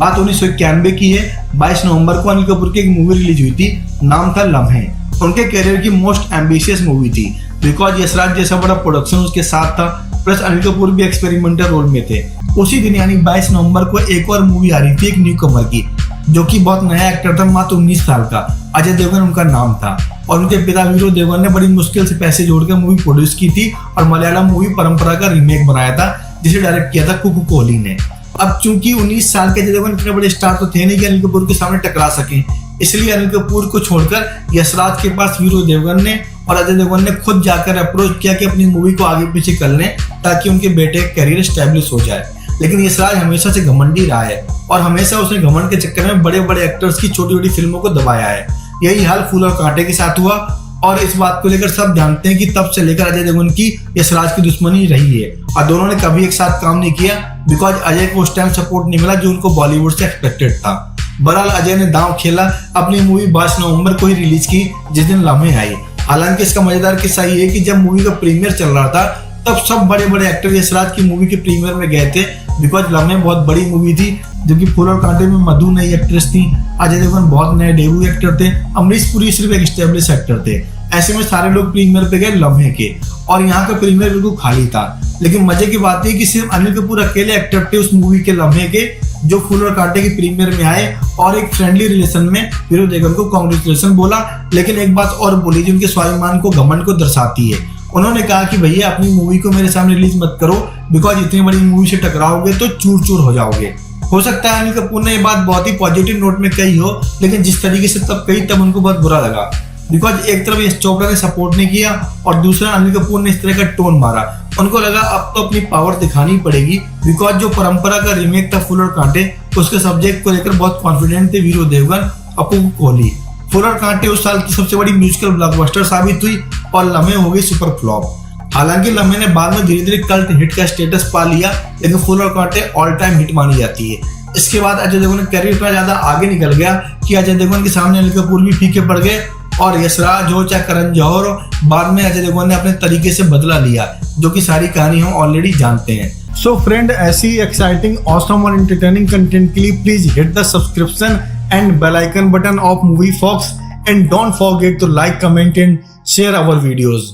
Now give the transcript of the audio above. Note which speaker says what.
Speaker 1: बात 1991 की है। 22 नवंबर को अनिल कपूर की एक मूवी रिलीज हुई थी, नाम था लम्हे। उनके करियर की मोस्ट एम्बिशियस मूवी थी, बिकॉज यशराज जैसा बड़ा प्रोडक्शन उसके साथ था, प्लस अनिल कपूर भी एक्सपेरिमेंटल रोल में थे। उसी दिन यानी 22 नवंबर को एक और मूवी आ रही थी एक न्यू कमर की, जो कि बहुत नया एक्टर था, मात्र 19 साल का, अजय देवगन उनका नाम था। और उनके पिता वीरू देवगन ने बड़ी मुश्किल से पैसे जोड़कर मूवी प्रोड्यूस की थी और मलयालम मूवी परंपरा का रीमेक बनाया था, जिसे डायरेक्ट किया था कुकू कोहली ने। अब चूंकि 19 साल के अजय देवगन इतने बड़े स्टार तो थे नहीं कि अनिल कपूर के सामने टकरा सके, इसलिए अनिल कपूर को छोड़कर यशराज के पास वीरू देवगन ने और अजय देवगन ने खुद जाकर अप्रोच किया कि अपनी मूवी को आगे पीछे कर लें ताकि उनके बेटे का करियर स्टैब्लिश हो जाए। लेकिन यशराज हमेशा से घमंडी रहा है और हमेशा उसने घमंड के चक्कर में बड़े बड़े एक्टर्स की छोटी छोटी फिल्मों को दबाया है। यही हाल फूल और कांटे के साथ हुआ और इस बात को लेकर सब जानते हैं कि तब से लेकर अजय देवगन की यशराज की दुश्मनी रही है और दोनों ने कभी एक साथ काम नहीं किया, बिकॉज अजय को उस टाइम सपोर्ट नहीं मिला जो उनको बॉलीवुड से एक्सपेक्टेड था। बहरहाल अजय ने दांव खेला, अपनी मूवी 22 नवंबर को ही रिलीज की, जिस दिन लम्हे आई। हालांकि इसका मजेदार किस्सा ये है कि जब मूवी का प्रीमियर चल रहा था तब सब बड़े बड़े एक्टर यशराज की मूवी के प्रीमियर में गए थे, बिकॉज लम्हे बहुत बड़ी मूवी थी, जो कि फूल और कांटे में मधु नई एक्ट्रेस थी, अजय देवगन बहुत नए डेब्यू एक्टर थे, अमरीश पुरी सिर्फ एक एस्टेब्लिश एक्टर थे। ऐसे में सारे लोग प्रीमियर पे गए लम्हे के और यहाँ का प्रीमियर बिल्कुल खाली था। लेकिन मजे की बात है कि सिर्फ अनिल कपूर अकेले एक्टर थे उस मूवी के लम्हे के, जो फूल और कांटे के प्रीमियर में आए और एक फ्रेंडली रिलेशन में वीरू देवगन को कांग्रेचुलेशन बोला। लेकिन एक बात और बोली जो उनके स्वाभिमान को, घमंड को दर्शाती है। उन्होंने कहा कि भैया अपनी मूवी को मेरे सामने रिलीज मत करो, बिकॉज इतनी बड़ी मूवी से टकराओगे तो चूर चूर हो जाओगे। हो सकता है अनिल कपूर ने ये बात बहुत ही पॉजिटिव नोट में कही हो, लेकिन जिस तरीके से तब कही तब उनको बहुत बुरा लगा, बिकॉज एक तरफ यश चोपड़ा ने सपोर्ट नहीं किया और दूसरा अनिल कपूर ने इस तरह का टोन मारा। उनको लगा अब तो अपनी पावर दिखानी पड़ेगी, बिकॉज जो परंपरा का रीमेक था फूल और कांटे, उसके सब्जेक्ट को लेकर बहुत कॉन्फिडेंट थे वीरू देवगन और कुकू कोहली। फूल और कांटे उस साल की सबसे बड़ी म्यूजिकल ब्लॉकबस्टर साबित हुई और लम्हे हो गई सुपर फ्लॉप। हालांकि लम्हे ने बाद में धीरे धीरे कल्ट हिट का स्टेटस पा लिया, लेकिन फूल और कांटे ऑल टाइम हिट मानी जाती है। इसके बाद अजय देवगन करियर इतना ज्यादा आगे निकल गया कि अजय देवगन के सामने अनिल कपूर भी फीके पड़ गए और यशराज हो चाहे करण जौहर हो, बाद में अजय देवगन ने अपने तरीके से बदला लिया, जो कि सारी कहानी हम ऑलरेडी जानते हैं। सो फ्रेंड, ऐसी एक्साइटिंग, ऑसम और एंटरटेनिंग कंटेंट के लिए please hit the subscription and bell icon button of MovieFox and don't forget to like, comment and share our videos.